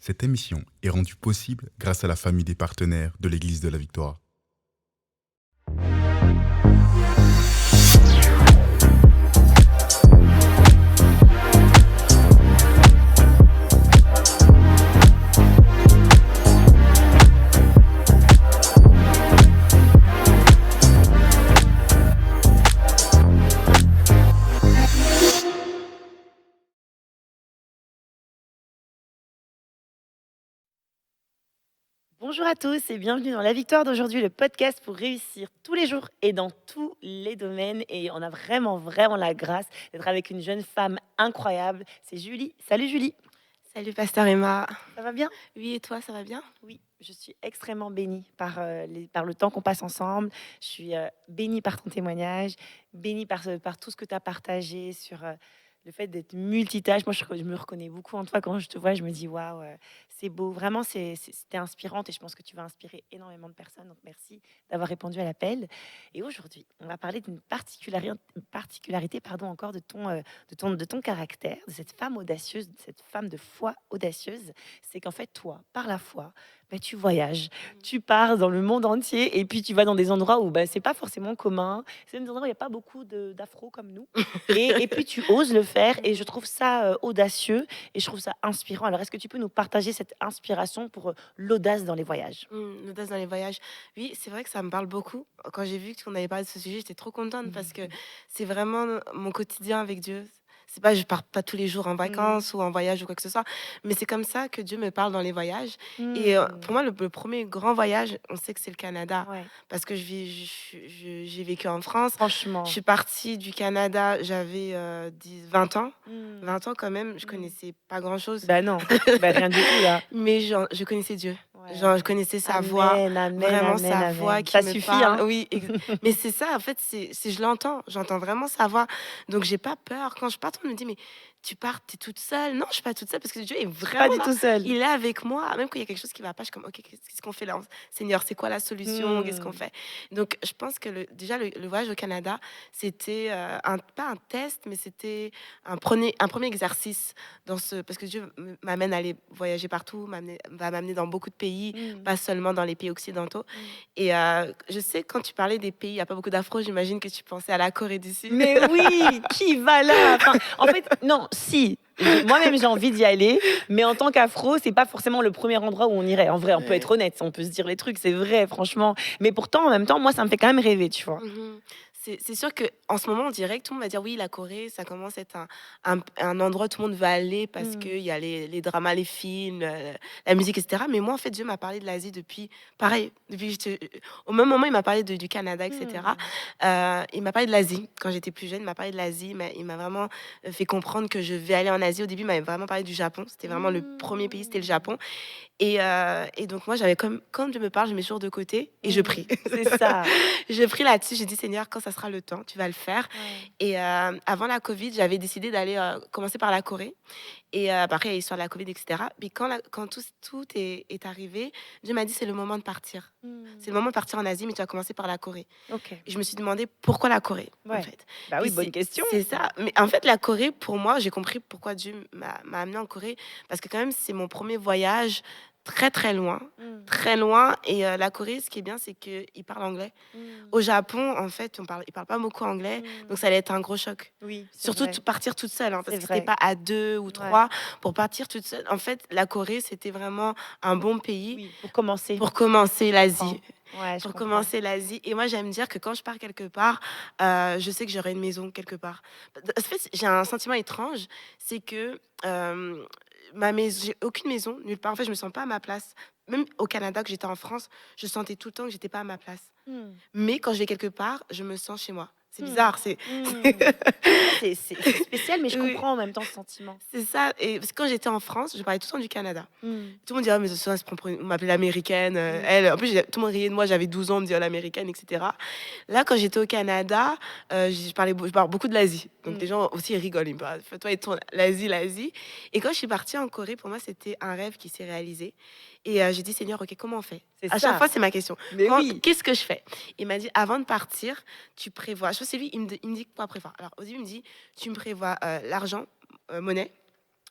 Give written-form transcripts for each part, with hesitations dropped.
Cette émission est rendue possible grâce à la famille des partenaires de l'Église de la Victoire. Bonjour à tous et bienvenue dans La Victoire d'aujourd'hui, le podcast pour réussir tous les jours et dans tous les domaines. Et on a vraiment la grâce d'être avec une jeune femme incroyable. C'est Julie. Salut Julie. Salut Pasteur Emma. Ça va bien? Oui, et toi, ça va bien? Oui, je suis extrêmement bénie par le temps qu'on passe ensemble. Je suis bénie par ton témoignage, bénie par tout ce que tu as partagé sur le fait d'être multitâche. Moi, je me reconnais beaucoup en toi quand je te vois. Je me dis, waouh, c'est beau. Vraiment, c'était inspirante et je pense que tu vas inspirer énormément de personnes. Donc, merci d'avoir répondu à l'appel. Et aujourd'hui, on va parler d'une particularité pardon, encore de ton caractère, de cette femme audacieuse, de cette femme de foi audacieuse. C'est qu'en fait, toi, par la foi, bah, tu voyages, tu pars dans le monde entier et puis tu vas dans des endroits où bah, c'est pas forcément commun. C'est des endroits où il n'y a pas beaucoup d'afro comme nous. Et puis tu oses le faire et je trouve ça audacieux et je trouve ça inspirant. Alors, est-ce que tu peux nous partager cette inspiration pour l'audace dans les voyages? L'audace dans les voyages. Oui, c'est vrai que ça me parle beaucoup. Quand j'ai vu qu'on avait parlé de ce sujet, j'étais trop contente parce que c'est vraiment mon quotidien avec Dieu. C'est pas, je pars pas tous les jours en vacances ou en voyage ou quoi que ce soit, mais c'est comme ça que Dieu me parle dans les voyages. Et pour moi, le premier grand voyage, on sait que c'est le Canada Ouais, parce que j'ai vécu en France. franchement. Je suis partie du Canada, j'avais 20 ans. Mm. 20 ans quand même, je connaissais pas grand-chose. Bah non, bah rien du tout là. Mais genre, je connaissais Dieu. Ouais. Genre, je connaissais sa voix, Amen, vraiment amen, sa voix amen. qui Ça me suffit, parle. hein. Oui, mais c'est ça, en fait, je l'entends. J'entends vraiment sa voix. Donc, j'ai pas peur. Quand je pars, tout le monde me dit, mais tu pars, t'es toute seule. Non, je suis pas toute seule parce que Dieu est Pas vraiment du là. tout seul. Il est avec moi. Même quand il y a quelque chose qui va pas, je suis comme, OK, qu'est-ce qu'on fait là? Seigneur, c'est quoi la solution? Qu'est-ce qu'on fait? Donc, je pense que déjà, le voyage au Canada, c'était pas un test, mais c'était un premier exercice parce que Dieu m'amène à aller voyager partout, va m'amener dans beaucoup de pays, pas seulement dans les pays occidentaux. Et je sais, quand tu parlais des pays, il n'y a pas beaucoup d'afro, j'imagine que tu pensais à la Corée du Sud. Mais oui, qui va là? Enfin, en fait, non, si. Moi-même, j'ai envie d'y aller, mais en tant qu'afro, c'est pas forcément le premier endroit où on irait. En vrai, on peut être honnête, on peut se dire les trucs, c'est vrai, franchement. Mais pourtant, en même temps, moi, ça me fait quand même rêver, tu vois. C'est sûr qu'en ce moment, on dirait que tout le monde va dire oui, la Corée, ça commence à être un endroit où tout le monde va aller parce qu'il y a les dramas, les films, la musique, etc. Mais moi, en fait, Dieu m'a parlé de l'Asie pareil, au même moment, il m'a parlé du Canada, etc. Il m'a parlé de l'Asie. Quand j'étais plus jeune, il m'a parlé de l'Asie. Il m'a vraiment fait comprendre que je vais aller en Asie. Au début, il m'avait vraiment parlé du Japon. C'était vraiment le premier pays, c'était le Japon. Et donc, moi, j'avais quand Dieu me parle, je mets toujours de côté et je prie. C'est ça. Je prie là-dessus. J'ai dit, Seigneur, quand ça sera le temps, tu vas le faire. Ouais. Et avant la Covid, j'avais décidé d'aller commencer par la Corée. Et après, il y a l'histoire de la Covid, etc. Mais quand tout est arrivé, Dieu m'a dit, c'est le moment de partir. C'est le moment de partir en Asie, mais tu vas commencer par la Corée. Ok. Et je me suis demandé pourquoi la Corée, en Ouais. fait. Bah oui, Puis bonne question. C'est ça. Mais en fait, la Corée, pour moi, j'ai compris pourquoi Dieu m'a amené en Corée. Parce que quand même, c'est mon premier voyage très, très loin. Très loin. Et la Corée, ce qui est bien, c'est qu'ils parlent anglais. Au Japon, en fait, ils parlent pas beaucoup anglais. Donc, ça allait être un gros choc. Oui, c'est Surtout vrai. partir toute seule, hein, parce C'est que c'était vrai. pas à 2 ou 3. Pour partir toute seule, en fait, la Corée, c'était vraiment un bon pays Oui, pour commencer. pour commencer Je l'Asie. comprends. Ouais, je Pour comprends. commencer l'Asie. Et moi, j'aime dire que quand je pars quelque part, je sais que j'aurai une maison quelque part. En fait, j'ai un sentiment étrange, c'est que ma maison, j'ai aucune maison nulle part. En fait, je me sens pas à ma place. Même au Canada, que j'étais en France, je sentais tout le temps que j'étais pas à ma place. Mais quand je vais quelque part, je me sens chez moi. C'est bizarre, C'est spécial, mais je Oui. comprends en même temps ce sentiment. C'est ça. Et parce que quand j'étais en France, je parlais tout le temps du Canada. Tout le monde disait, ah, mais ça elle se prend pour on m'appelait l'américaine. Elle, en plus, tout le monde riait de moi, j'avais 12 ans, on me disait l'américaine, etc. Là, quand j'étais au Canada, je parle beaucoup de l'Asie. Donc, les gens aussi ils rigolent. Ils me parlent, toi et toi, l'Asie, l'Asie. Et quand je suis partie en Corée, pour moi, c'était un rêve qui s'est réalisé. Et j'ai dit, Seigneur, OK, comment on fait? C'est À ça. chaque fois, c'est ma question. Mais oui. Qu'est-ce que je fais? Il m'a dit, avant de partir, tu prévois. Je sais, c'est lui, il me dit quoi prévoir. Alors, au début, il me dit, tu me prévois l'argent, monnaie.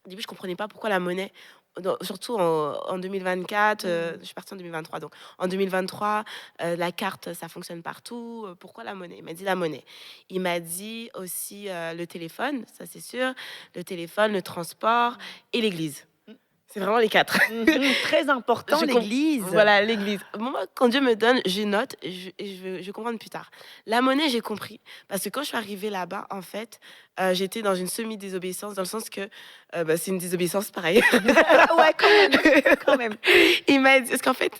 Au début, je comprenais pas pourquoi la monnaie. surtout en 2024, je Mm. suis partie en 2023, donc en 2023, la carte, ça fonctionne partout. Pourquoi la monnaie? Il m'a dit la monnaie. Il m'a dit aussi le téléphone, ça c'est sûr, le téléphone, le transport et l'église. Mm. C'est vraiment les quatre. Très important, l'église. Voilà, l'église. Moi, quand Dieu me donne, je note et je comprends plus tard. La monnaie, j'ai compris. Parce que quand je suis arrivée là-bas, en fait, j'étais dans une semi-désobéissance, dans le sens que c'est une désobéissance pareille. Ouais, quand même. Quand même. Il m'a dit, parce qu'en fait,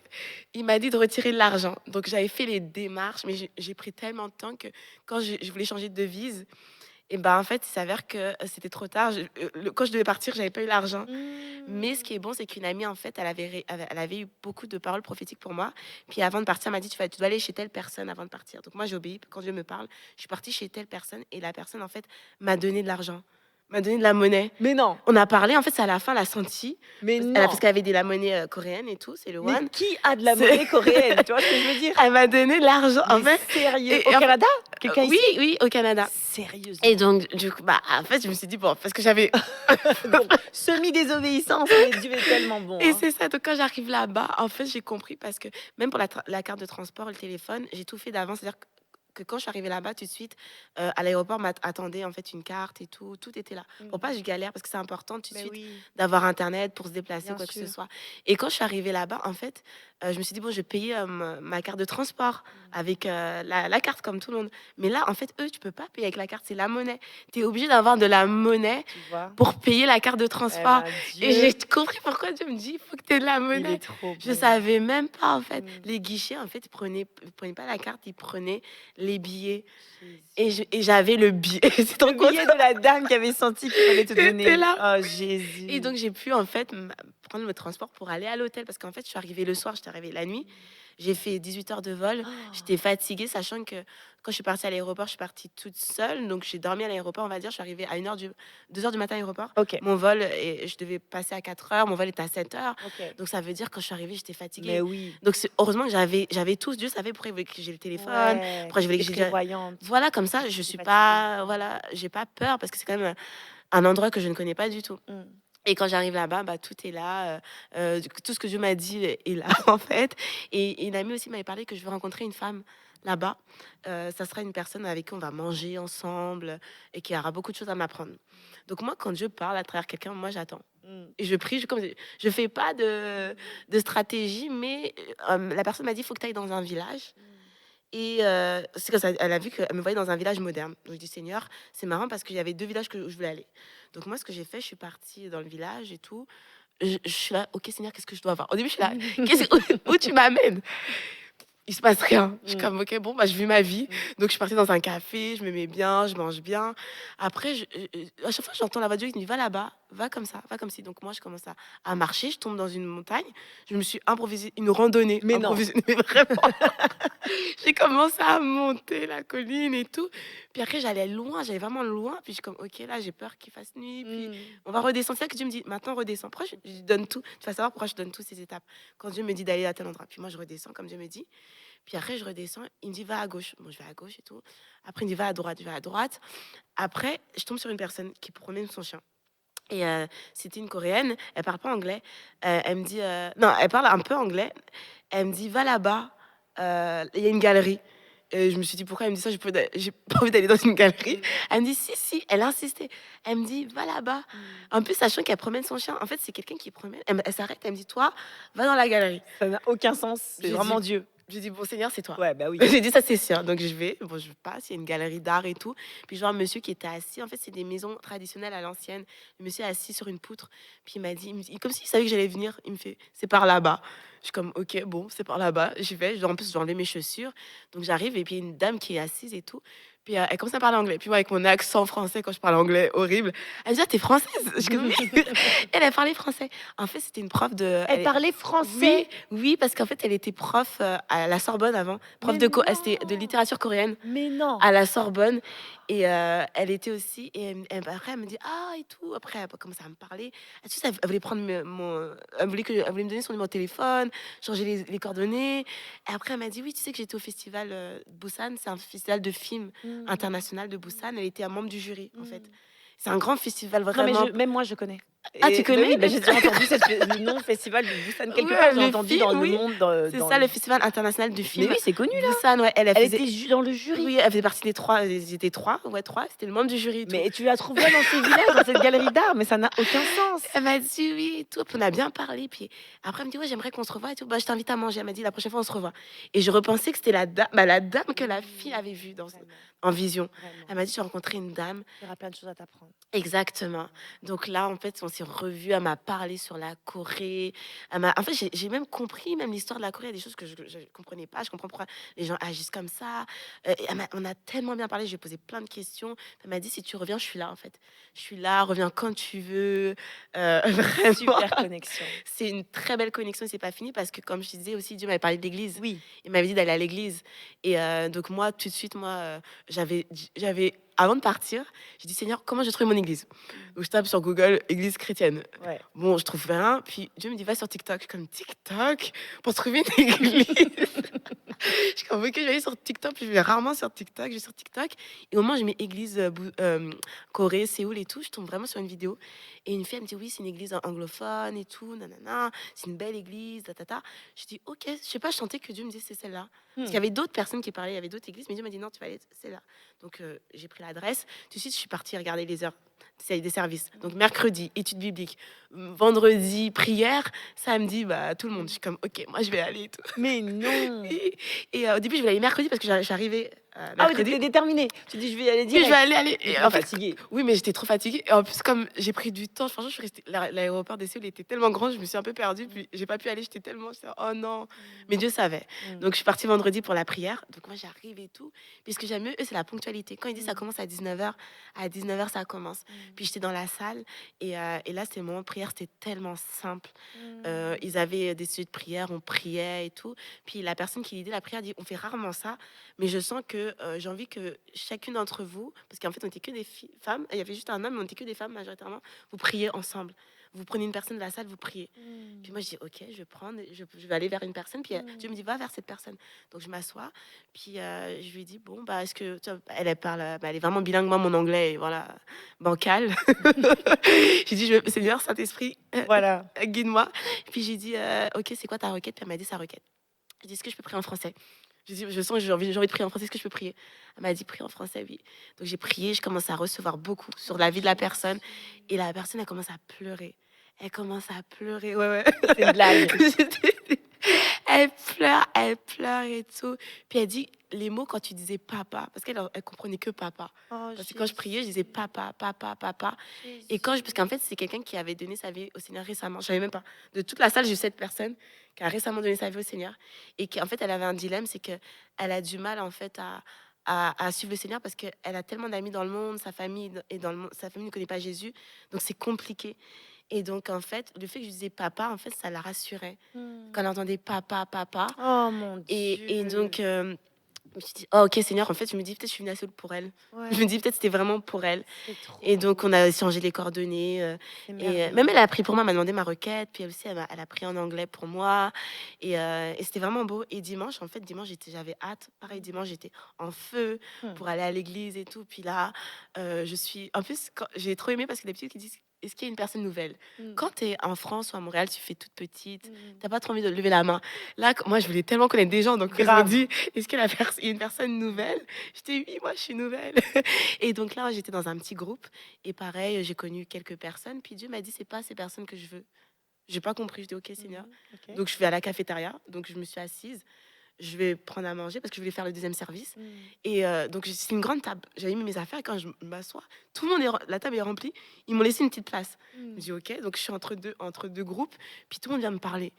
il m'a dit de retirer de l'argent. Donc, j'avais fait les démarches, mais j'ai pris tellement de temps que quand je voulais changer de devise, et ben en fait, il s'avère que c'était trop tard. Quand je devais partir, j'avais pas eu l'argent. Mais ce qui est bon, c'est qu'une amie, en fait, elle avait eu beaucoup de paroles prophétiques pour moi. Puis avant de partir, elle m'a dit, tu dois aller chez telle personne avant de partir. Donc moi, j'ai obéi. Quand Dieu me parle, je suis partie chez telle personne et la personne, en fait, m'a donné de l'argent, m'a donné de la monnaie. Mais non. On a parlé, en fait, c'est à la fin, elle a senti. Mais Parce non. qu'elle avait de la monnaie coréenne et tout, c'est le Mais won. qui a de la C'est- monnaie coréenne? Tu vois ce que je veux dire? Elle m'a donné de l'argent. En Mais fait, sérieux? et Au en fait- Canada? Quelqu'un oui, ici? oui, au Canada. Sérieusement. Et donc, du coup, en fait, je me suis dit, bon, parce que j'avais. Donc, semi-désobéissance, mais Dieu est tellement bon. Et Hein. c'est ça, donc quand j'arrive là-bas, en fait, j'ai compris parce que même pour la carte de transport, le téléphone, j'ai tout fait d'avance. C'est-à-dire que quand je suis arrivée là-bas, tout de suite, à l'aéroport, m'attendait en fait une carte et tout était là. Pour pas que je galère, parce que c'est important tout de Mais suite oui. d'avoir Internet pour se déplacer, Bien quoi que ce sûr. soit. Et quand je suis arrivée là-bas, en fait, je me suis dit, bon, je vais payer ma carte de transport avec la carte comme tout le monde. Mais là, en fait, eux, tu peux pas payer avec la carte, c'est la monnaie. Tu es obligé d'avoir de la monnaie Tu vois? pour payer la carte de Eh transport. ben, Et Dieu, j'ai compris pourquoi Dieu me dit, il faut que tu aies de la il monnaie. est trop Je bon. savais même pas, en fait. Mm. Les guichets, en fait, ils prenaient pas la carte, ils prenaient les billets. Jésus. Et j'avais le billet. C'est Le billet de la dame qui avait senti qu'il fallait te C'était donner. là. Oh, Jésus. Et donc, j'ai pu, en fait, prendre le transport pour aller à l'hôtel. Parce qu'en fait, je suis arrivée le soir, j'étais arrivée la nuit. J'ai fait 18 heures de vol. Oh. J'étais fatiguée, sachant que quand je suis partie à l'aéroport, je suis partie toute seule. Donc, j'ai dormi à l'aéroport, on va dire. Je suis arrivée à 2 heures du matin à l'aéroport. Ok. Mon vol, je devais passer à 4 heures. Mon vol était à 7 heures. Ok. Donc, ça veut dire que quand je suis arrivée, j'étais fatiguée. Mais oui. Donc, heureusement que j'avais tout. Dieu savait pourquoi il voulait que j'ai le téléphone. Ouais. Après, je voulais que T'es j'ai prévoyante. voilà, comme ça, je T'es suis fatiguée. pas, voilà, j'ai pas peur parce que c'est quand même un endroit que je ne connais pas du tout. Mm. Et quand j'arrive là-bas, tout est là, tout ce que Dieu m'a dit est là en fait. Et une amie aussi m'avait parlé que je veux rencontrer une femme là-bas. Ça sera une personne avec qui on va manger ensemble et qui aura beaucoup de choses à m'apprendre. Donc moi, quand Dieu parle à travers quelqu'un, moi j'attends. Mm. Et je prie, je fais pas de stratégie, mais la personne m'a dit, il faut que tu ailles dans un village. Et c'est comme ça, elle a vu qu'elle me voyait dans un village moderne. Donc je dis, Seigneur, c'est marrant parce qu'il y avait 2 villages où je voulais aller. Donc moi, ce que j'ai fait, je suis partie dans le village et tout. Je suis là, ok Seigneur, qu'est-ce que je dois avoir? Au début, je suis là, où tu m'amènes? Il se passe rien. Je suis comme, ok, bon, je vis ma vie. Donc je suis partie dans un café, je me mets bien, je mange bien. Après, à chaque fois, j'entends la voix de Dieu qui me dit, va là-bas, va comme ça, va comme ci. Donc moi, je commence à marcher, je tombe dans une montagne. Je me suis improvisée une randonnée. Mais non. Mais vraiment. J'ai commencé à monter la colline et tout. Puis après, j'allais loin, j'allais vraiment loin. Puis je suis comme, ok, là, j'ai peur qu'il fasse nuit. Puis on va redescendre. C'est là que Dieu me dit, maintenant, redescends. Pourquoi je donne tout? Tu vas savoir pourquoi je donne toutes ces étapes. Quand Dieu me dit d'aller à tel endroit. Puis moi, je redescends, comme Dieu me dit. Puis après, je redescends. Il me dit, va à gauche. Bon, je vais à gauche et tout. Après, il me dit, va à droite. Je vais à droite. Après, je tombe sur une personne qui promène son chien. Et c'était une Coréenne. Elle parle pas anglais. Elle me dit, non, elle parle un peu anglais. Elle me dit, va là-bas. Il y a une galerie. Et je me suis dit, pourquoi elle me dit ça? J'ai pas envie d'aller dans une galerie. Elle me dit, si, elle a insisté. Elle me dit, va là-bas. En plus, sachant qu'elle promène son chien. En fait, c'est quelqu'un qui promène. Elle s'arrête, elle me dit, toi, va dans la galerie. Ça n'a aucun sens. C'est J'ai vraiment dit- Dieu. J'ai dit, bon, Seigneur, c'est toi. Ouais, bah oui. J'ai dit, ça, c'est sûr. Donc, je vais. Bon, je passe. Il y a une galerie d'art et tout. Puis, je vois un monsieur qui était assis. En fait, c'est des maisons traditionnelles à l'ancienne. Le monsieur est assis sur une poutre. Puis, il me dit, comme s'il savait que j'allais venir. Il me fait, c'est par là-bas. Je suis comme, ok, bon, c'est par là-bas. J'y vais. En plus, j'ai enlevé mes chaussures. Donc, j'arrive. Et puis, il y a une dame qui est assise et tout. Puis, elle commence à parler anglais. Puis, moi, avec mon accent français, quand je parle anglais, horrible. Elle me dit, ah, t'es française? Je suis comme, oui. Elle parlait français. En fait, c'était une prof de. Elle parlait français. Oui, parce qu'en fait, elle était prof à la Sorbonne avant, prof Mais c'était de non. littérature coréenne Mais non. à la Sorbonne. Et elle était aussi, et après, elle me dit, ah, et tout. Après, elle commence à me parler. Et tout ça, elle voulait prendre elle voulait me donner son numéro de téléphone, changer les coordonnées. Et après, elle m'a dit, oui, tu sais que j'étais au festival Busan, c'est un festival de films international de Busan. Elle était un membre du jury, en fait. C'est un grand festival, Non, vraiment. mais même moi, je connais. Ah, tu Et bah connais oui, bah, j'ai déjà entendu le nom festival de Busan quelque part, Ouais, j'ai le entendu dans film, le oui. monde, C'est dans ça, le le Festival international du mais film. oui, c'est connu là. Busan, ouais, elle Elle faisait. était dans le jury. Oui, elle faisait partie des 3. Ils étaient 3, ouais, 3. C'était le membre du jury et tout. Mais tu la trouves là dans ces villages, dans cette galerie d'art, mais ça n'a aucun sens. Elle m'a dit oui et tout. Puis on a bien parlé. Puis après, elle me dit ouais, j'aimerais qu'on se revoie et tout. Bah, je t'invite à manger. Elle m'a dit la prochaine fois, on se revoit. Et je repensais que c'était la dame que la fille avait vue Vraiment, en vision. vraiment. Elle m'a dit j'ai rencontré une dame. Il y aura plein de choses à t'apprendre. Exactement. Donc là, en fait, on s'est revus. Elle m'a parlé sur la Corée. En fait, j'ai même compris même l'histoire de la Corée. Il y a des choses que je ne comprenais pas. Je comprends pourquoi les gens agissent comme ça. On a tellement bien parlé. Je lui ai posé plein de questions. Elle m'a dit si tu reviens, je suis là, en fait. Je suis là. Reviens quand tu veux. Vraiment. Super connexion. C'est une très belle connexion. C'est pas fini parce que, comme je te disais aussi, Dieu m'avait parlé de l'église. Oui. Il m'avait dit d'aller à l'église. Et donc, moi, tout de suite, j'avais, avant de partir, j'ai dit, Seigneur, comment je trouve mon église? Donc, je tape sur Google, église chrétienne. Ouais. Bon, je trouve rien. Puis Dieu me dit, va sur TikTok. Je suis comme, TikTok? Pour trouver une église? Je suis comme, ok, je vais aller sur TikTok. Puis je vais rarement sur TikTok. Je vais sur TikTok. Et au moment où je mets église Corée, Séoul et tout, je tombe vraiment sur une vidéo. Et une fille, elle me dit, oui, c'est une église anglophone et tout, nanana. C'est une belle église, tatata. Je dis, ok, je sais pas, je sentais que Dieu me disait, c'est celle-là. Parce qu'il y avait d'autres personnes qui parlaient, il y avait d'autres églises, mais Dieu m'a dit, non, tu vas aller, c'est là. Donc, j'ai pris l'adresse. Tout de suite, je suis partie regarder les heures des services. Donc, mercredi, études bibliques. Vendredi, prière. Samedi, bah, tout le monde. Je suis comme, ok, moi, je vais aller et tout. Mais non. Et au début, je voulais aller mercredi parce que j'arrivais Ah oui, mercredi. t'étais déterminée. Tu dis je vais y aller Puis je direct. vais aller. Et en fait, Fatiguée. oui, mais j'étais trop fatiguée. Et en plus, comme j'ai pris du temps, franchement, je suis restée. L'aéroport de Séoul était tellement grand, je me suis un peu perdue. Puis j'ai pas pu aller. J'étais oh non. Mais Dieu savait. Donc je suis partie vendredi pour la prière. Donc moi, j'arrive et tout. Puis ce que j'aime mieux, eux, c'est la ponctualité. Quand ils disent ça commence à 19h, à 19h, ça commence. Puis j'étais dans la salle. Et là, c'était le moment de prière. C'était tellement simple. Ils avaient des sujets de prière, on priait et tout. Puis la personne qui lidait la prière dit on fait rarement ça, mais je sens que j'ai envie que chacune d'entre vous, parce qu'en fait on était que des femmes, il y avait juste un homme, mais on était que des femmes majoritairement, vous priez ensemble. Vous prenez une personne de la salle, vous priez. Puis moi je dis ok, je vais prendre, je vais aller vers une personne, puis Dieu me dit va vers cette personne. Donc je m'assois, puis je lui dis bon bah est-ce que tu vois, elle parle, bah, elle est vraiment bilingue, moi mon anglais est voilà bancal. J'ai dit Seigneur Saint-Esprit, Voilà. guide-moi. Puis j'ai dit ok c'est quoi ta requête? Puis elle m'a dit sa requête. J'ai dit est-ce que je peux prier en français? J'ai dit je sens que j'ai envie de prier en français, est-ce que je peux prier? Elle m'a dit prie en français, oui. Donc j'ai prié, je commence à recevoir beaucoup sur la vie de la personne, et la personne elle commence à pleurer. Elle commence à pleurer, ouais. C'est une blague. Elle pleure et tout. Puis elle dit les mots quand tu disais papa, parce qu'elle elle comprenait que papa. Oh, Parce que quand je priais, je disais papa, papa, papa. Et parce qu'en fait, c'est quelqu'un qui avait donné sa vie au Seigneur récemment. Je savais même pas. De toute la salle, j'ai eu cette personne qui a récemment donné sa vie au Seigneur. Et qu'en fait, elle avait un dilemme, c'est que elle a du mal, en fait, à suivre le Seigneur parce qu'elle a tellement d'amis dans le monde, sa famille est dans le monde, sa famille ne connaît pas Jésus. Donc, c'est compliqué. Et donc, en fait, le fait que je disais papa, en fait, ça la rassurait. Quand elle entendait papa, papa. Oh mon Dieu. Et donc, je me suis dit, oh, ok, Seigneur, en fait, je me dis, peut-être je suis venue à Séoul pour elle. Ouais, Je me dis, peut-être c'était vraiment pour elle. c'est trop Et donc, beau. on a échangé les coordonnées. C'est Et merveilleux. même elle a pris pour moi, elle m'a demandé ma requête. Puis aussi, elle a pris en anglais pour moi. Et c'était vraiment beau. Et dimanche, en fait, j'avais hâte. Pareil, dimanche, j'étais en feu pour aller à l'église et tout. Puis là, je suis. En plus, j'ai trop aimé parce que les petites qui disent est-ce qu'il y a une personne nouvelle? Quand tu es en France ou à Montréal, tu fais toute petite, t'as pas trop envie de lever la main. Là, moi, je voulais tellement connaître des gens. Donc, ils m'ont Grave. dit est-ce qu'il y a une personne nouvelle? J'étais oui, moi, je suis nouvelle. Et donc là, j'étais dans un petit groupe. Et pareil, j'ai connu quelques personnes. Puis Dieu m'a dit c'est pas ces personnes que je veux. J'ai pas compris. Je dis ok, Seigneur. Ok. Donc, je vais à la cafétéria. Donc, je me suis assise. Je vais prendre à manger parce que je voulais faire le deuxième service. Et donc, c'est une grande table. J'avais mis mes affaires. Et quand je m'assois, tout le monde la table est remplie. Ils m'ont laissé une petite place. Je me dis, OK. Donc, je suis entre deux groupes. Puis, tout le monde vient me parler.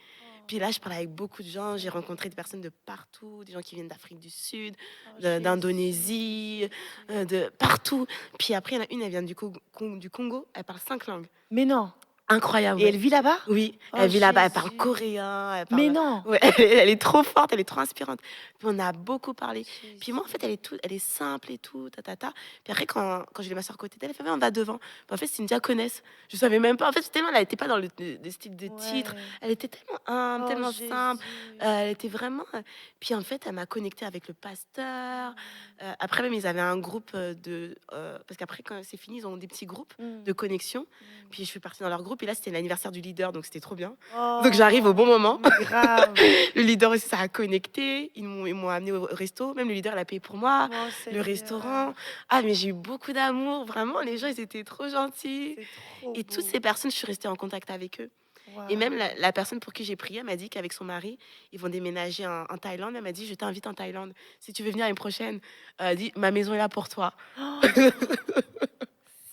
Puis là, je parle avec beaucoup de gens. J'ai rencontré des personnes de partout, des gens qui viennent d'Afrique du Sud, d'Indonésie, de partout. Puis après, il y en a une, elle vient du Congo. Elle parle 5 langues. Mais non. Incroyable. Et elle vit là-bas? Oui, Oh, elle vit là-bas, elle parle Jésus. coréen. Mais non. Ouais, elle est trop forte, elle est trop inspirante. Puis on a beaucoup parlé. Puis moi, en fait, elle est simple et tout, ta. Puis après, quand je l'ai ma soeur à côté d'elle, elle fait, on va devant. Puis en fait, c'est une diaconesse. Je savais même pas. En fait, tellement, elle n'était pas dans le style de titre. Ouais. Elle était tellement humble, Oh, tellement Jésus. simple. Elle était vraiment. Puis en fait, elle m'a connectée avec le pasteur. Après, même, ils avaient un groupe parce qu'après, quand c'est fini, ils ont des petits groupes de connexion. Puis je suis partie dans leur groupe. groupe. Et là, c'était l'anniversaire du leader, donc c'était trop bien. Oh, Donc j'arrive au bon moment. mais grave. Le leader aussi, ça a connecté. Ils m'ont amené au resto. Même le leader, il a payé pour moi. Oh, Le restaurant. Seigneur. Ah, mais j'ai eu beaucoup d'amour. Vraiment, les gens, ils étaient trop gentils. C'est trop Et toutes beau. ces personnes, je suis restée en contact avec eux. Et même Waouh. la personne pour qui j'ai prié, elle m'a dit qu'avec son mari, ils vont déménager en Thaïlande. Elle m'a dit, je t'invite en Thaïlande. Si tu veux venir l'année prochaine, dis, ma maison est là pour toi. Oh,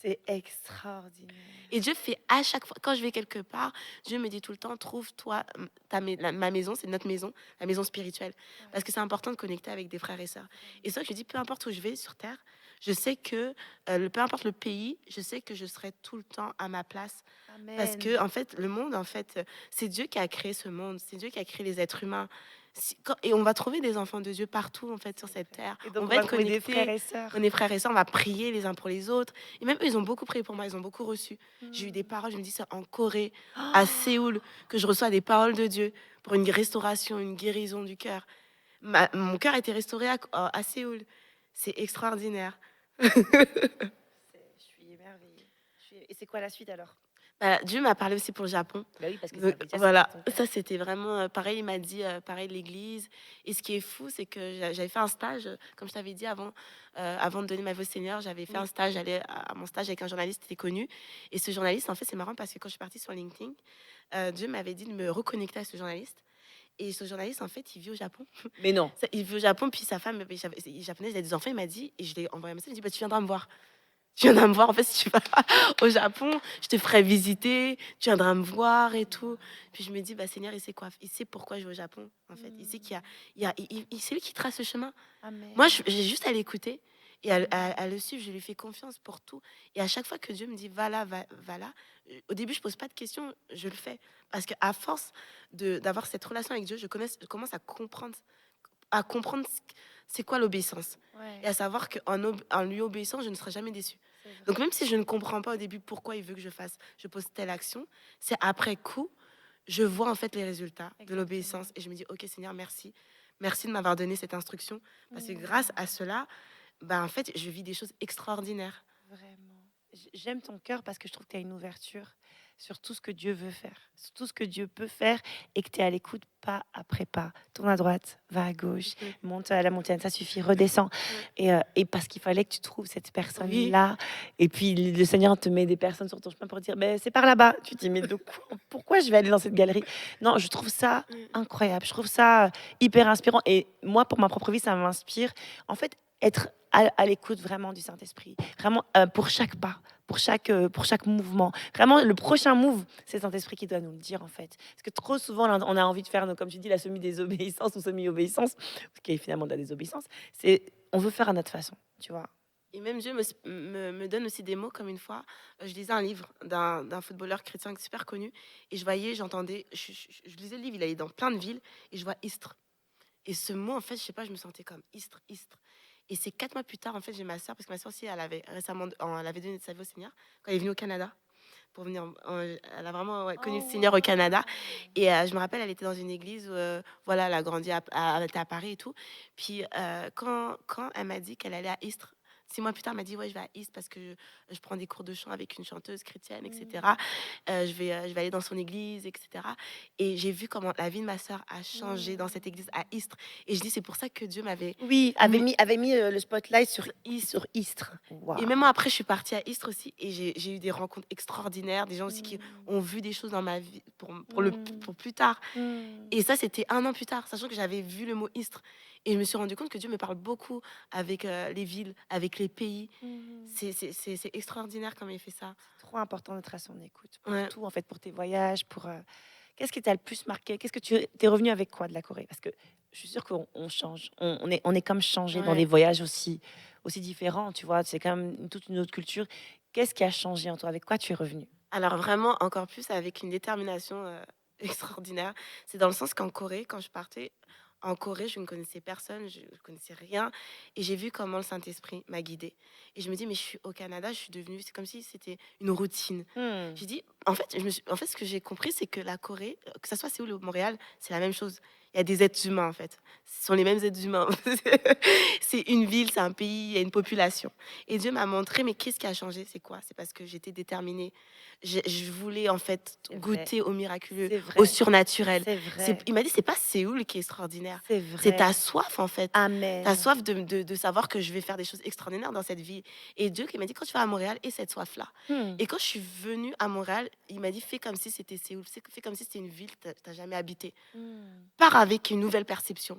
c'est extraordinaire. Et Dieu fait à chaque fois, quand je vais quelque part, Dieu me dit tout le temps, trouve-toi ma maison, c'est notre maison, la maison spirituelle. Ouais, Parce que c'est important de connecter avec des frères et sœurs. vraiment. Et ça, je dis, peu importe où je vais sur Terre, je sais que, peu importe le pays, je sais que je serai tout le temps à ma place. Parce Amen. que, en fait, le monde, en fait, c'est Dieu qui a créé ce monde, c'est Dieu qui a créé les êtres humains. Et on va trouver des enfants de Dieu partout, en fait, sur C'est cette vrai. terre. Et On donc, on va va être trouver des frères connectés. et sœurs. On est frères et sœurs, on va prier les uns pour les autres. Et même eux, ils ont beaucoup prié pour moi, ils ont beaucoup reçu. J'ai eu des Hmm. paroles, je me dis, c'est en Corée, à Oh, Séoul, que je reçois des paroles de Dieu pour une restauration, une guérison du cœur. Mon cœur a été restauré à Séoul. C'est extraordinaire. je suis émerveillée. Et c'est quoi la suite alors? Bah, Dieu m'a parlé aussi pour le Japon. Bah oui, parce que ça Donc, avait déjà séduit voilà, ton cœur. ça c'était vraiment pareil. Il m'a dit pareil de l'église. Et ce qui est fou, c'est que j'avais fait un stage, comme je t'avais dit avant de donner ma vie au Seigneur, j'avais fait un Oui. stage, j'allais à mon stage avec un journaliste qui était connu. Et ce journaliste, en fait, c'est marrant parce que quand je suis partie sur LinkedIn, Dieu m'avait dit de me reconnecter à ce journaliste. Et ce journaliste, en fait, il vit au Japon. Mais non. Il vit au Japon, puis sa femme, il est japonaise, il a des enfants. Il m'a dit, et je l'ai envoyé un message, il m'a dit, bah, tu viendras me voir. Tu viendras me voir, en fait, si tu vas au Japon, je te ferai visiter, tu viendras me voir et tout. Puis je me dis, bah Seigneur, il sait quoi, il sait pourquoi je vais au Japon, en fait. Il sait qu'il y a, c'est lui qui trace le chemin. Moi, Amen. j'ai juste à l'écouter et à le suivre. Je lui fais confiance pour tout. Et à chaque fois que Dieu me dit, va là, va là, au début, je pose pas de questions, je le fais. Parce qu'à force d'avoir cette relation avec Dieu, je commence à comprendre c'est quoi l'obéissance. Ouais, Et à savoir qu'en lui obéissant, je ne serai jamais déçue. c'est vrai. Donc même si je ne comprends pas au début pourquoi il veut que je pose telle action, c'est après coup, je vois en fait les résultats de Exactement. l'obéissance et je me dis, ok Seigneur, merci. Merci de m'avoir donné cette instruction. Parce que Hmm. grâce à cela, bah, en fait, je vis des choses extraordinaires. Vraiment. J'aime ton cœur parce que je trouve que tu as une ouverture sur tout ce que Dieu veut faire, sur tout ce que Dieu peut faire et que tu es à l'écoute pas après pas. Tourne à droite, va à gauche, Mhm. monte à la montagne, ça suffit, redescends. Et parce qu'il fallait que tu trouves cette Oui, personne-là. Et puis le Seigneur te met des personnes sur ton chemin pour dire, ben, c'est par là-bas. Tu te dis, mais pourquoi je vais aller dans cette galerie? Non, je trouve ça incroyable. Je trouve ça hyper inspirant. Et moi, pour ma propre vie, ça m'inspire. En fait, être à l'écoute vraiment du Saint-Esprit, vraiment pour chaque pas, pour chaque mouvement. Vraiment, le prochain move, c'est le Saint-Esprit qui doit nous le dire, en fait. Parce que trop souvent, on a envie de faire, comme tu dis, la semi-désobéissance ou semi-obéissance, ce qui est finalement de la désobéissance. On veut faire à notre façon, tu vois. et même Dieu me donne aussi des mots, comme une fois, je lisais un livre d'un footballeur chrétien super connu, et j'entendais, je lisais le livre, il allait dans plein de villes, et je vois Istres. Et ce mot, en fait, je sais pas, je me sentais comme Istres, Istres. Et c'est 4 mois plus tard, en fait, j'ai ma soeur, parce que ma soeur aussi, elle avait récemment, elle avait donné sa vie au Seigneur, quand elle est venue au Canada, pour venir, elle a vraiment connu le Oh, Seigneur au Canada. wow. Et je me rappelle, elle était dans une église, voilà, elle a grandi, elle était à Paris et tout. Puis quand elle m'a dit qu'elle allait à Istres, 6 mois plus tard, elle m'a dit, ouais, je vais à Istres parce que je prends des cours de chant avec une chanteuse chrétienne, etc. Je vais aller dans son église, etc. Et j'ai vu comment la vie de ma sœur a changé dans cette église à Istres. Et je dis, c'est pour ça que Dieu m'avait Oui, mis avait mis le spotlight sur, Istres. sur Istres. Waouh. Et même moi, après, je suis partie à Istres aussi et j'ai eu des rencontres extraordinaires, des gens aussi qui Mm. ont vu des choses dans ma vie Mm. pour plus tard. Mm. Et ça, c'était 1 an plus tard, sachant que j'avais vu le mot Istres. Et je me suis rendu compte que Dieu me parle beaucoup avec les villes, avec les pays. Mm. C'est extraordinaire comment il fait ça. Trop important d'être à son écoute pour Ouais. tout, en fait, pour tes voyages, pour qu'est-ce qui t'a le plus marqué? Qu'est-ce que tu t'es revenu avec quoi de la Corée? Parce que je suis sûre qu'on change, on est comme changé dans des Ouais. voyages aussi différents, tu vois. C'est quand même toute une autre culture. Qu'est-ce qui a changé en toi? Avec quoi tu es revenu? Alors vraiment, encore plus avec une détermination extraordinaire. C'est dans le sens qu'en Corée, quand je partais, en Corée, je ne connaissais personne, je ne connaissais rien. Et j'ai vu comment le Saint-Esprit m'a guidée. Et je me dis, mais je suis au Canada, je suis devenue, c'est comme si c'était une routine. Hmm. J'ai dit, En fait, en fait, ce que j'ai compris, c'est que la Corée, que ça soit Séoul ou Montréal, c'est la même chose. Il y a des êtres humains, en fait. Ce sont les mêmes êtres humains. C'est une ville, c'est un pays, il y a une population. Et Dieu m'a montré, mais qu'est-ce qui a changé? C'est quoi? C'est parce que j'étais déterminée. Je voulais, en fait, C'est vrai, goûter au miraculeux, c'est au vrai, surnaturel. c'est vrai, Il m'a dit, c'est pas Séoul qui est extraordinaire. c'est C'est ta vrai. soif, en fait. Ta Amen. soif de savoir que je vais faire des choses extraordinaires dans cette vie. Et Dieu qui m'a dit, quand tu vas à Montréal, et cette soif-là. Hmm, Et quand je suis venue à Montréal, il m'a dit, fais comme si c'était Séoul, fais comme si c'était une ville que tu n'as jamais habitée. hmm, Pars avec une nouvelle perception.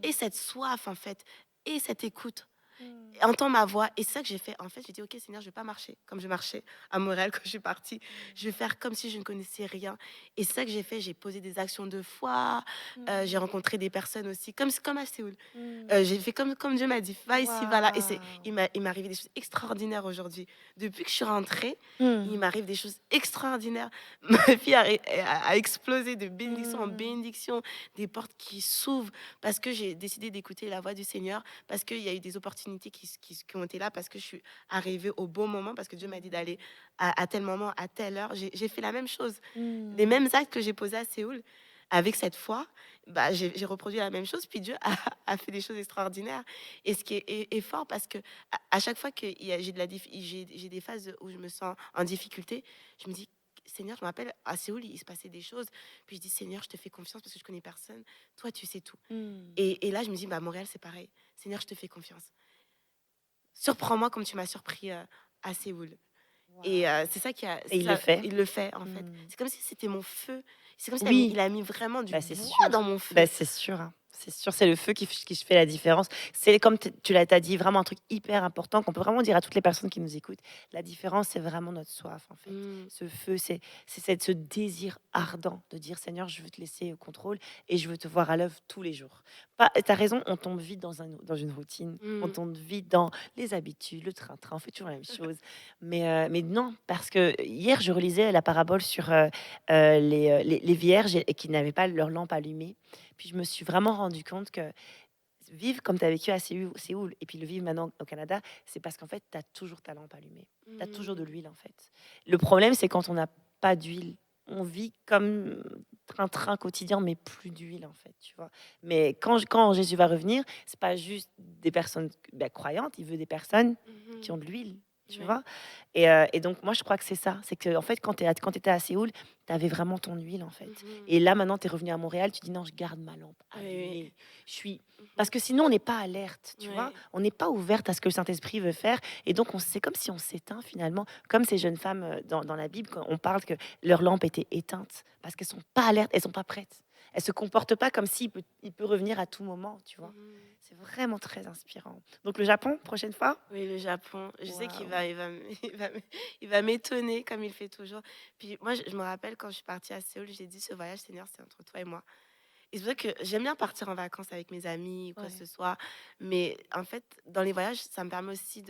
Et hmm, cette soif, en fait, et cette écoute. hmm, Entends ma voix. Et c'est ça que j'ai fait. En fait, j'ai dit, OK, Seigneur, je vais pas marcher comme je marchais à Montréal quand je suis partie. Je vais faire comme si je ne connaissais rien. Et c'est ça que j'ai fait. J'ai posé des actions de foi. J'ai hmm, rencontré des personnes aussi, comme à Séoul. hmm. J'ai fait comme Dieu m'a dit, va ici, va là. Et Waouh. il m'est arrivé des choses extraordinaires aujourd'hui. Depuis que je suis rentrée, il Hmm, m'arrive des choses extraordinaires. Ma vie a explosé de bénédiction en hmm, bénédiction, des portes qui s'ouvrent parce que j'ai décidé d'écouter la voix du Seigneur, parce qu'il y a eu des opportunités qui ont été là, parce que je suis arrivée au bon moment, parce que Dieu m'a dit d'aller à tel moment, à telle heure. J'ai fait la même chose. Les hmm. mêmes actes que j'ai posés à Séoul, avec cette foi, bah, j'ai reproduit la même chose, puis Dieu a fait des choses extraordinaires. Et ce qui est fort, parce que à chaque fois que j'ai j'ai des phases où je me sens en difficulté, je me dis, Seigneur, je me rappelle, à Séoul, il se passait des choses. Puis je dis, Seigneur, je te fais confiance parce que je connais personne. Toi, tu sais tout. Hmm. Et là, je me dis, bah, Montréal, c'est pareil. Seigneur, je te fais confiance. Surprends-moi comme tu m'as surpris à Séoul. Et Waouh. c'est ça qui a, Et il le fait? il le fait en fait. Hmm. C'est comme si c'était mon feu. C'est comme s'il Oui. il a mis vraiment du Bah, c'est bois sûr. dans mon Bah, feu. c'est sûr, hein. C'est sûr, c'est le feu qui fait la différence. C'est comme tu l'as t'as dit vraiment un truc hyper important qu'on peut vraiment dire à toutes les personnes qui nous écoutent. La différence, c'est vraiment notre soif, en fait. Mm. Ce feu, ce désir ardent de dire Seigneur, je veux te laisser au contrôle et je veux te voir à l'œuvre tous les jours. Pas, t'as raison, on tombe vite dans une routine, on Mm. tombe vite dans les habitudes, le train-train, on fait toujours la même chose. Mais non, parce que hier, je relisais la parabole sur les vierges et qui n'avaient pas leur lampe allumée. Puis je me suis vraiment rendu compte que vivre comme tu as vécu à Séoul et puis le vivre maintenant au Canada, c'est parce qu'en fait, tu as toujours ta lampe allumée. Tu as toujours de Mm. l'huile, en fait. Le problème, c'est quand on n'a pas d'huile. On vit comme train-train quotidien, mais plus d'huile, en fait, tu vois. Mais quand Jésus va revenir, c'est pas juste des personnes croyantes, il veut des personnes qui Mhm. ont de l'huile, tu Ouais. vois. Et donc, moi, je crois que c'est ça. C'est que, en fait, quand tu étais à Séoul, tu avais vraiment ton huile, en fait. Mhm. Et là, maintenant, tu es revenu à Montréal, tu dis non, je garde ma lampe Oui, oui. allumée. Je suis Mhm. parce que sinon, on n'est pas alerte, tu vois? Ouais. On n'est pas ouverte à ce que le Saint-Esprit veut faire et donc c'est comme si on s'éteint finalement, comme ces jeunes femmes, dans la Bible quand on parle que leur lampe était éteinte parce qu'elles sont pas alertes, elles sont pas prêtes. Elles se comportent pas comme il peut revenir à tout moment, tu vois? Mhm. C'est vraiment très inspirant. Donc le Japon, prochaine fois? Oui, le Japon. Je sais qu'il Waouh! il va m'étonner comme il fait toujours. Puis moi, je me rappelle quand je suis partie à Séoul, j'ai dit ce voyage, Seigneur, c'est entre toi et moi. Et c'est vrai que j'aime bien partir en vacances avec mes amis ou quoi que Ouais, ce soit. Mais en fait, dans les voyages, ça me permet aussi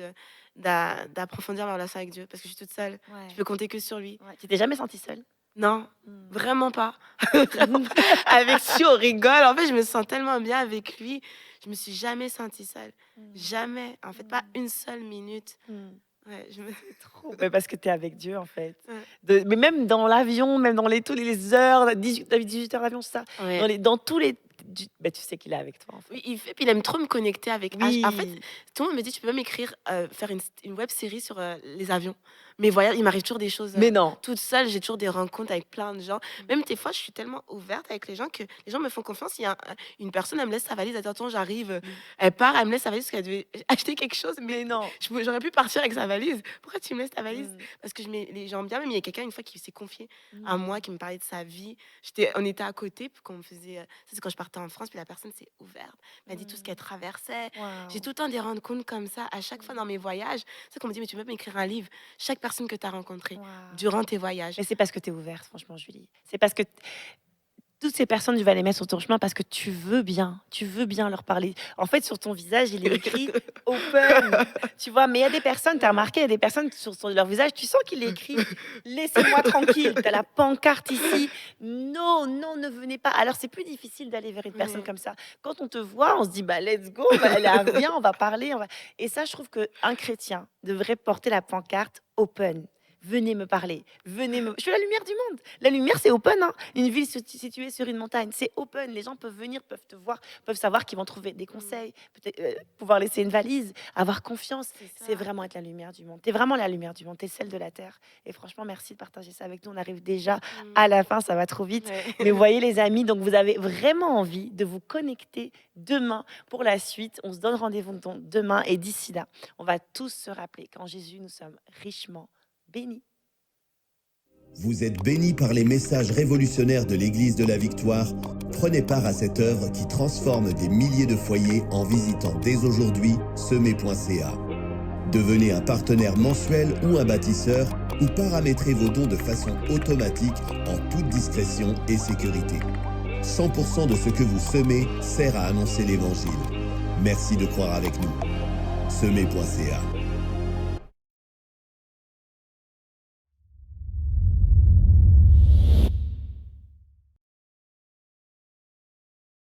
d'approfondir ma relation avec Dieu parce que je suis toute seule. Je ouais, peux compter que sur lui. ouais. Tu t'es jamais sentie seule? Non, Mmh. vraiment pas. Vraiment pas. Avec lui, on rigole. En fait, je me sens tellement bien avec lui. Je me suis jamais sentie seule. Mmh. Jamais. En fait, pas Mmh. une seule minute. Mmh. Ouais, C'est trop ouais, parce que tu es avec Dieu, en fait. Ouais. Mais même dans l'avion, même dans tous les heures, 18 heures d'avion, c'est ça? Ouais. Dans tous les tu sais qu'il est avec toi, en fait. Oui, puis il aime trop me connecter avec en fait, Oui, tout le monde me dit: «Tu peux même écrire, faire une web série sur, les avions». Mais voilà, il m'arrive toujours des choses, mais non. toute seule, j'ai toujours des rencontres avec plein de gens. Mmh. Même des fois, je suis tellement ouverte avec les gens que les gens me font confiance. Il y a une personne, elle me laisse sa valise: «Attends, attends, j'arrive», Mmh. elle part, elle me laisse sa valise parce qu'elle devait acheter quelque chose, mais Mais non. j'aurais pu partir avec sa valise. «Pourquoi tu me laisses ta valise?» Mmh. Parce que je mets les gens bien. Même il y a quelqu'un une fois qui s'est confié à moi, Mmh. qui me parlait de sa vie. On était à côté, puis qu'on me faisait, ça c'est quand je partais en France, puis la personne s'est ouverte, m'a dit tout ce Mmh. qu'elle traversait. J'ai Waouh. tout le temps des rencontres comme ça à chaque fois Mmh. dans mes voyages. C'est qu'on me dit: «Mais tu peux même écrire un livre, chaque personne que tu as rencontrée Waouh. durant tes voyages». Mais c'est parce que tu es ouverte, franchement, Julie. C'est parce que toutes ces personnes, tu vas les mettre sur ton chemin parce que tu veux bien leur parler. En fait, sur ton visage, il est écrit open, tu vois. Mais il y a des personnes, tu as remarqué, il y a des personnes sur leur visage, tu sens qu'il est écrit laissez-moi tranquille. Tu as la pancarte ici. Non, non, ne venez pas. Alors, c'est plus difficile d'aller vers une personne Ouais. comme ça. Quand on te voit, on se dit bah, let's go, bah, viens, on va parler. Et ça, je trouve qu'un chrétien devrait porter la pancarte open. venez me parler, je suis la lumière du monde. La lumière, c'est open, hein. Une ville située sur une montagne, c'est open. Les gens peuvent venir, peuvent te voir, peuvent savoir qu'ils vont trouver des conseils, peut-être pouvoir laisser une valise, avoir confiance. C'est vraiment être la lumière du monde. Tu es vraiment la lumière du monde, tu es celle de la terre. Et franchement, merci de partager ça avec nous. On arrive déjà à la fin, ça va trop vite. Ouais. Mais vous voyez les amis, donc vous avez vraiment envie de vous connecter demain pour la suite. On se donne rendez-vous donc demain et d'ici là, on va tous se rappeler qu'en Jésus, nous sommes richement bénis. Vous êtes bénis par les messages révolutionnaires de l'Église de la Victoire. Prenez part à cette œuvre qui transforme des milliers de foyers en visitant dès aujourd'hui semer.ca. Devenez un partenaire mensuel ou un bâtisseur ou paramétrez vos dons de façon automatique en toute discrétion et sécurité. 100% de ce que vous semez sert à annoncer l'Évangile. Merci de croire avec nous. Semer.ca